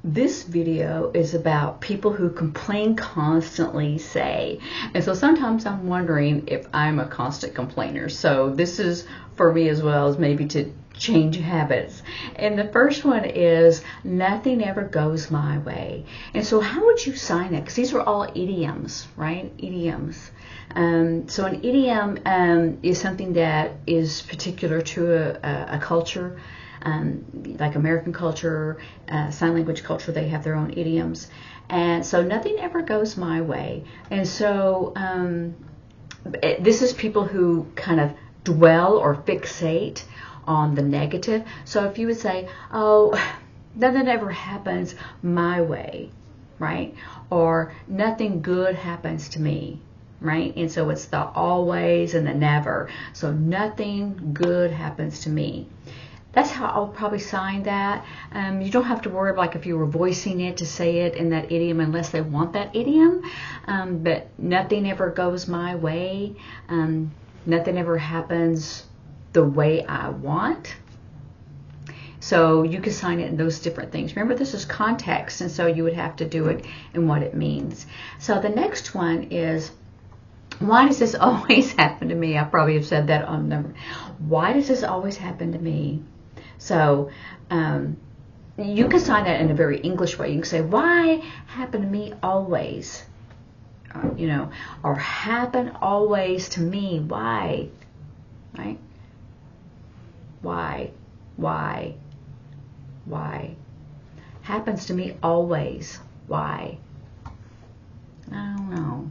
This video is about people who complain constantly say, and so sometimes I'm wondering if I'm a constant complainer. So this is for me as well as maybe to change habits. And the first one is nothing ever goes my way. And so how would you sign that? Because these are all idioms, right? Idioms. So an idiom is something that is particular to a culture. Like American culture, sign language culture, they have their own idioms. And so nothing ever goes my way. And so this is people who kind of dwell or fixate on the negative. So if you would say, oh, nothing ever happens my way, right? Or nothing good happens to me, right? And so it's the always and the never. So nothing good happens to me. That's how I'll probably sign that. You don't have to worry like if you were voicing it to say it in that idiom unless they want that idiom. But nothing ever goes my way. Nothing ever happens the way I want. So you can sign it in those different things. Remember, this is context, and so you would have to do it in what it means. So the next one is, why does this always happen to me? I probably have said that on number. Why does this always happen to me? So you can sign that in a very English way. You can say, why happen to me always? Or happen always to me. Why? Right? Why? Happens to me always. Why? I don't know.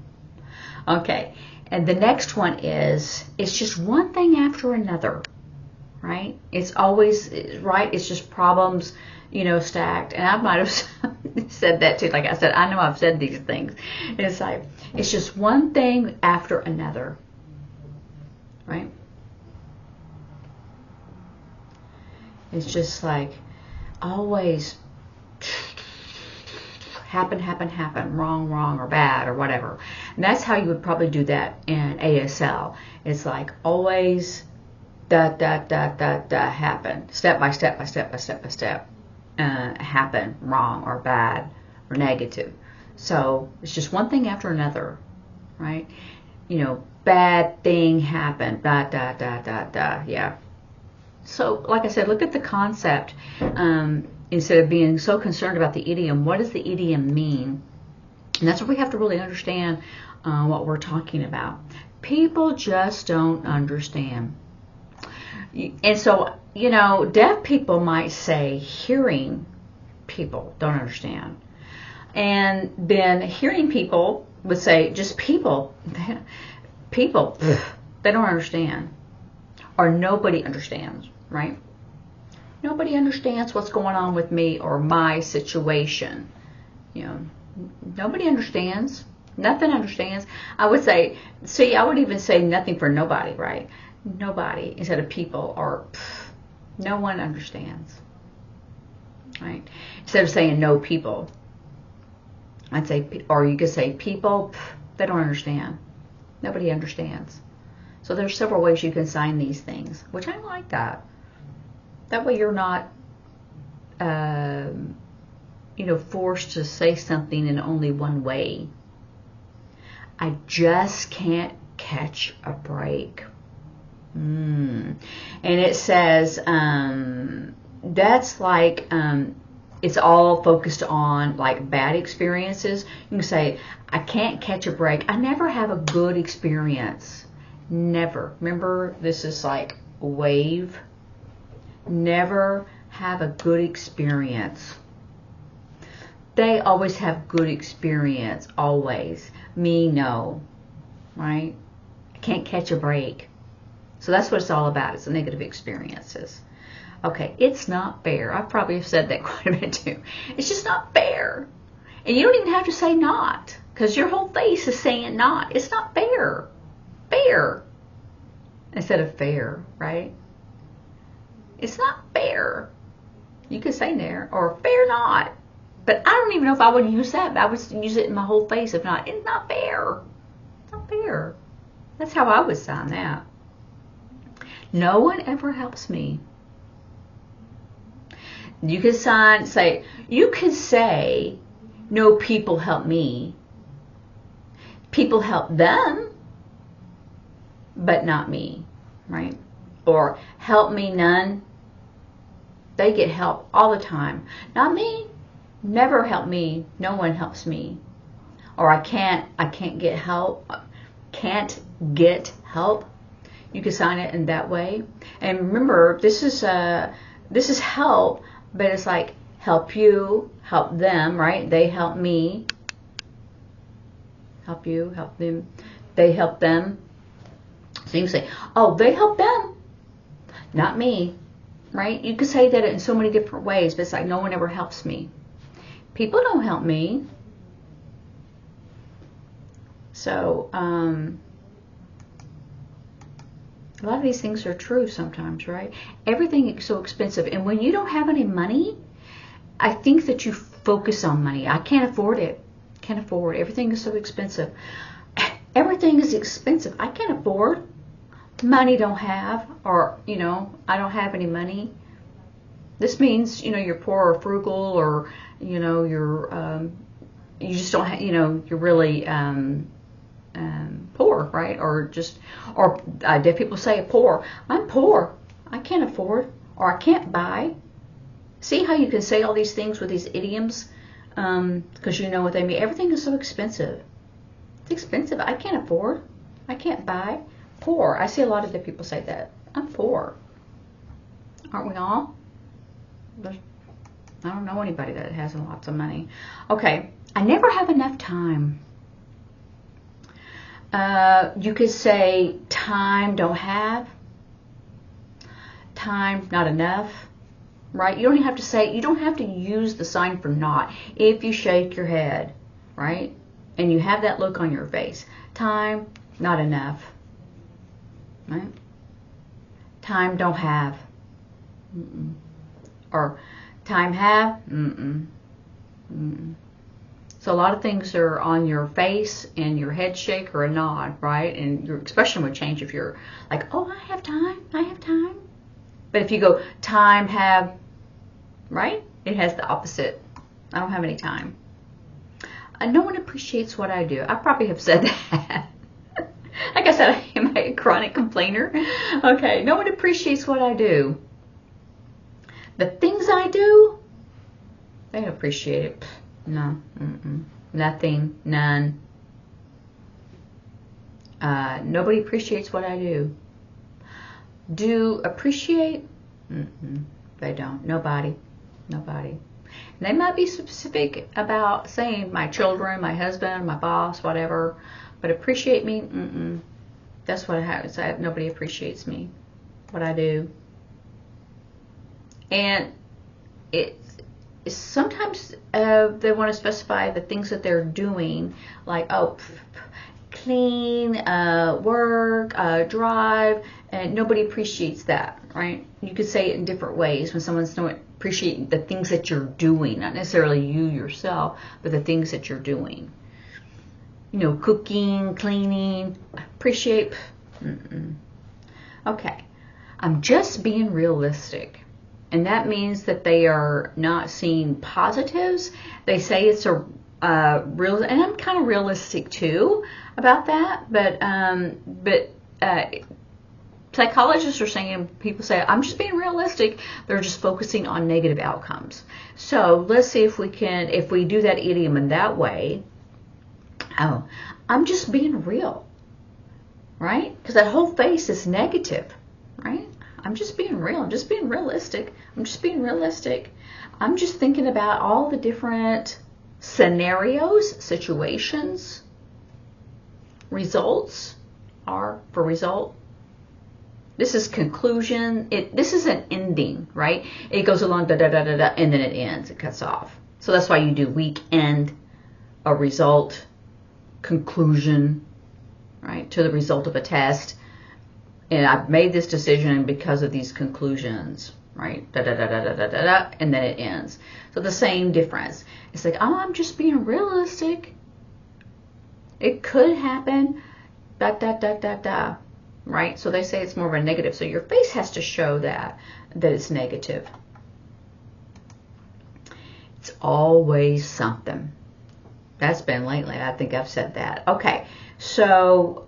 Okay. And the next one is, it's just one thing after another. Right? It's always, right? It's just problems, stacked. And I might have said that too. Like I said, I know I've said these things. It's like, it's just one thing after another. Right? It's just like always happen, wrong, or bad, or whatever. And that's how you would probably do that in ASL. It's like always happen, step by step, happen, wrong or bad or negative. So it's just one thing after another, right? Bad thing happened, yeah. So like I said, look at the concept instead of being so concerned about the idiom. What does the idiom mean? And that's what we have to really understand what we're talking about. People just don't understand. And so, deaf people might say hearing people don't understand. And then hearing people would say just people, they don't understand. Or nobody understands, right? Nobody understands what's going on with me or my situation. Nobody understands. Nothing understands. I would say, I would even say nothing for nobody, right? Nobody instead of people, or no one understands, right? Instead of saying no people, I'd say, or you could say people, they don't understand. Nobody understands. So there's several ways you can sign these things, which I like that. That way you're not, forced to say something in only one way. I just can't catch a break. And it says that's like it's all focused on like bad experiences. You can say, I can't catch a break. I never have a good experience. Never. Remember, this is like wave. Never have a good experience. They always have good experience. Always. Me, no. Right? I can't catch a break. So that's what it's all about. It's the negative experiences. Okay, it's not fair. I probably have said that quite a bit too. It's just not fair. And you don't even have to say not, because your whole face is saying not. It's not fair. Fair. Instead of fair, right? It's not fair. You could say there, or fair not. But I don't even know if I would use that. I would use it in my whole face if not. It's not fair. It's not fair. That's how I would sign that. No one ever helps me. You could you could say, no, people help me. People help them, but not me, right? Or help me none. They get help all the time. Not me. Never help me. No one helps me. Or I can't get help. Can't get help. You can sign it in that way. And remember, this is help, but it's like help you, help them, right? They help me. Help you, help them. They help them. So you can say, oh, they help them, not me, right? You could say that in so many different ways, but it's like no one ever helps me. People don't help me. So a lot of these things are true sometimes, right? Everything is so expensive. And when you don't have any money, I think that you focus on money. I can't afford it. Can't afford. Everything is so expensive. Everything is expensive. I can't afford. Money don't have, or, I don't have any money. This means, you're poor or frugal, or, you're, you just don't have, you're really poor, right? Or deaf people say poor. I'm poor. I can't afford, or I can't buy. See how you can say all these things with these idioms? Because you know what they mean. Everything is so expensive. It's expensive. I can't afford. I can't buy. Poor. I see a lot of the people say that. I'm poor. Aren't we all? I don't know anybody that has lots of money. Okay. I never have enough time. You could say time don't have. Time not enough. Right? You don't have to say, you don't have to use the sign for not if you shake your head, right? And you have that look on your face. Time, not enough, right? Time don't have. Mm-mm. Or time have. Mm-mm. Mm-mm. So a lot of things are on your face, and your head shake or a nod, right? And your expression would change if you're like, oh, I have time. I have time. But if you go time have, right? It has the opposite. I don't have any time. No one appreciates what I do. I probably have said that. Like I said, am I a chronic complainer? Okay, no one appreciates what I do. The things I do, they don't appreciate it. No, nothing, none. Nobody appreciates what I do. Do appreciate? They don't. Nobody. And they might be specific about saying my children, my husband, my boss, whatever, but appreciate me? That's what happens. Nobody appreciates me, what I do. And it's sometimes they want to specify the things that they're doing, like, clean, work, drive, and nobody appreciates that, right? You could say it in different ways when someone's not appreciating the things that you're doing, not necessarily you yourself, but the things that you're doing. Cooking, cleaning, appreciate. Okay, I'm just being realistic. And that means that they are not seeing positives. They say it's a real, and I'm kind of realistic too about that. But psychologists are saying, people say, I'm just being realistic. They're just focusing on negative outcomes. So let's see if we do that idiom in that way. Oh, I'm just being real, right? Because that whole face is negative, right? I'm just being real. I'm just being realistic. I'm just being realistic. I'm just thinking about all the different scenarios, situations, results are for result. This is conclusion. This is an ending, right? It goes along, da da da da da, and then it ends. It cuts off. So that's why you do week end, a result, conclusion, right, to the result of a test. And I've made this decision because of these conclusions, right? Da da da da da da da da, and then it ends. So the same difference. It's like, oh, I'm just being realistic. It could happen. Da da da da da. Right? So they say it's more of a negative. So your face has to show that it's negative. It's always something. That's been lately. I think I've said that. Okay, so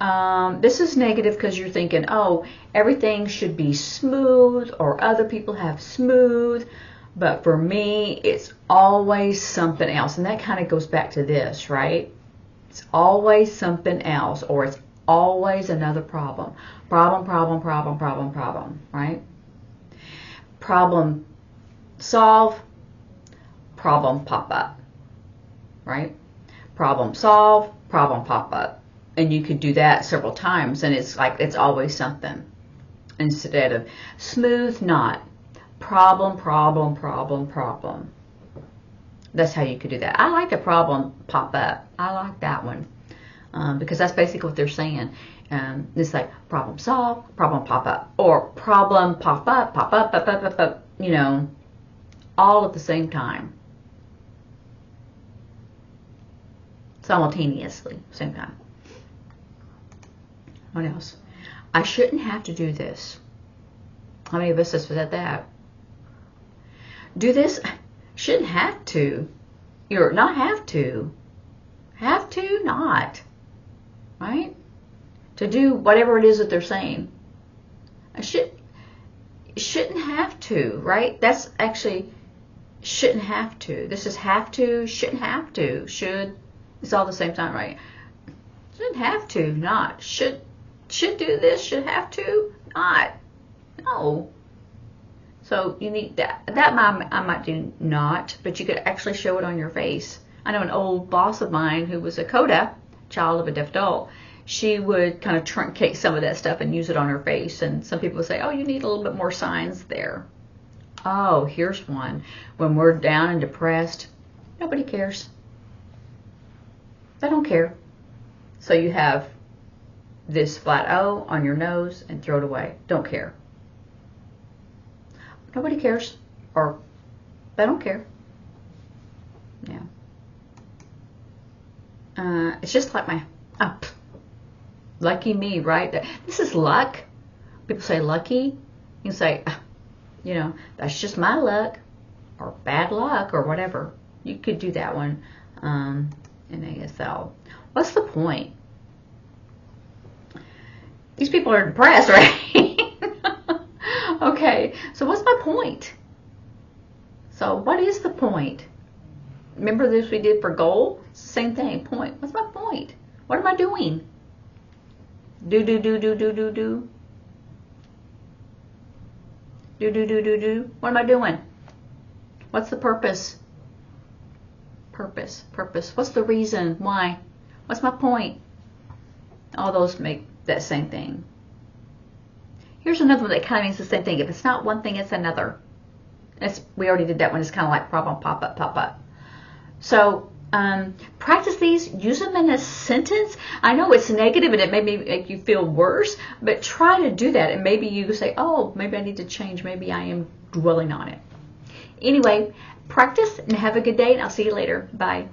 this is negative because you're thinking, oh, everything should be smooth or other people have smooth. But for me, it's always something else. And that kind of goes back to this, right? It's always something else, or it's always another problem. Problem, problem, problem, problem, problem, right? Problem solve, problem pop up, right? Problem solve, problem pop up. And you could do that several times, and it's like it's always something. Instead of smooth, not. Problem, problem, problem, problem. That's how you could do that. I like the problem pop up. I like that one because that's basically what they're saying. It's like problem solve, problem pop up, or problem pop up, pop up, pop up, pop up, you know, all at the same time. Simultaneously, same time. What else? I shouldn't have to do this. How many of us have said that? Do this, shouldn't have to. You're not have to. Have to, not. Right? To do whatever it is that they're saying. I shouldn't have to, right? That's actually shouldn't have to. This is have to, shouldn't have to. Should, it's all the same time, right? Shouldn't have to, not. Should do this, should have to, not. No. So you need that. I might do not, but you could actually show it on your face. I know an old boss of mine who was a CODA, child of a deaf adult. She would kind of truncate some of that stuff and use it on her face. And some people would say, oh, you need a little bit more signs there. Oh, here's one. When we're down and depressed, nobody cares. They don't care. So you have this flat O on your nose and throw it away. Don't care. Nobody cares, or they don't care. Yeah. It's just like my, lucky me, right? This is luck. People say lucky. You can say, you know, that's just my luck, or bad luck, or whatever. You could do that one in ASL. What's the point? These people are depressed, right? Okay, so what's my point? So what is the point? Remember this we did for goal? It's the same thing. Point. What's my point? What am I doing? Do. Do. What am I doing? What's the purpose? Purpose. What's the reason? Why? What's my point? All those make that same thing. Here's another one that kind of means the same thing. If it's not one thing, it's another. We already did that one. It's kind of like problem, pop up, pop up. So practice these. Use them in a sentence. I know it's negative and it may make you feel worse, but try to do that. And maybe you say, oh, maybe I need to change. Maybe I am dwelling on it. Anyway, practice and have a good day, and I'll see you later. Bye.